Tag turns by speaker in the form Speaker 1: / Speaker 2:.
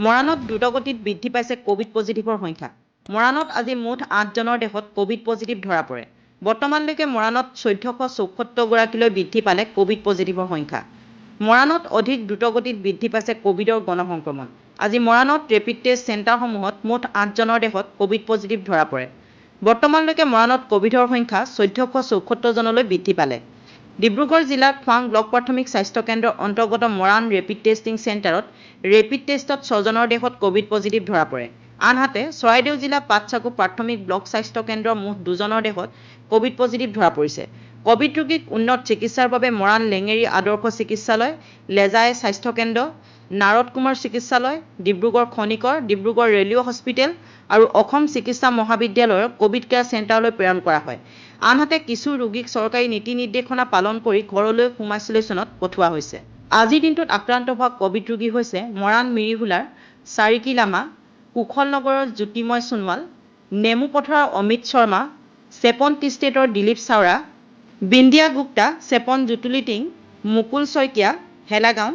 Speaker 1: মৰাণত দ্ৰুতগতিত বৃদ্ধি পাইছে কোভিড পজিটিভৰ সংখ্যা। মৰাণত আজি মুঠ 8জনৰ দেহত কোভিড পজিটিভ ধৰা পৰে। বৰ্তমানলৈকে মৰাণত 1474 গৰাকীলৈ বৃদ্ধি পালে কোভিড পজিটিভৰ সংখ্যা। মৰাণত অধিক দ্ৰুতগতিত বৃদ্ধি পাইছে কোভিডৰ গণসংক্ৰমণ। আজি মৰাণত ৰেপিড টেষ্ট চেণ্টাৰসমূহত মুঠ 8জনৰ দেহত কোভিড পজিটিভ ধৰা পৰে। বৰ্তমানলৈকে মৰাণত কোভিডৰ সংখ্যা 1474 জনলৈ বৃদ্ধি পালে। ডিব্ৰুগড় জিলাৰ খোৱাং ব্লক প্ৰাথমিক স্বাস্থ্য কেন্দ্ৰৰ অন্তৰ্গত মৰাণ ৰেপিড টেষ্টিং চেণ্টাৰত ৰেপিড টেষ্টত 6জনৰ দেহত কোভিড পজিটিভ ধৰা পৰে। আনহাতে চৰাইদেউ জিলা পাটচাকু প্ৰাথমিক ব্লক স্বাস্থ্য কেন্দ্ৰৰ মুঠ 2জনৰ দেহত কোভিড পজিটিভ ধৰা পৰিছে। কোভিড ৰোগীক উন্নত চিকিৎসাৰ বাবে মৰাণ লেঙেৰী আদৰ্শ চিকিৎসালয়, লেজাই স্বাস্থ্য কেন্দ্ৰ, নাৰদ কুমাৰ চিকিৎসালয়, ডিব্ৰুগড় খনিকৰ, ডিব্ৰুগড় ৰেলৱে হস্পিটেল আৰু অসম চিকিৎসা মহাবিদ্যালয়ৰ কোভিড কেয়াৰ চেণ্টাৰলৈ প্ৰেৰণ কৰা হয়। আনহাতে কিছু ৰোগীক চৰকাৰী নীতি নিৰ্দেশনা পালন কৰি ঘৰলৈ হোম আইচোলেশ্যনত পঠোৱা হৈছে। আজিৰ দিনটোত আক্ৰান্ত হোৱা কোভিড ৰোগী হৈছে মৰাণ মিৰিভোলাৰ চাৰিকি লামা, কুশল নগৰৰ জ্যোতিময় সোণোৱাল, নেমু পথাৰৰ অমিত শৰ্মা, চেপন টি ষ্টেটৰ দিলীপ চাওৰা, বিন্দিয়া গুপ্তা, চেপন জুতুলি টিং, মুকুল শইকীয়া, হেলাগাঁও,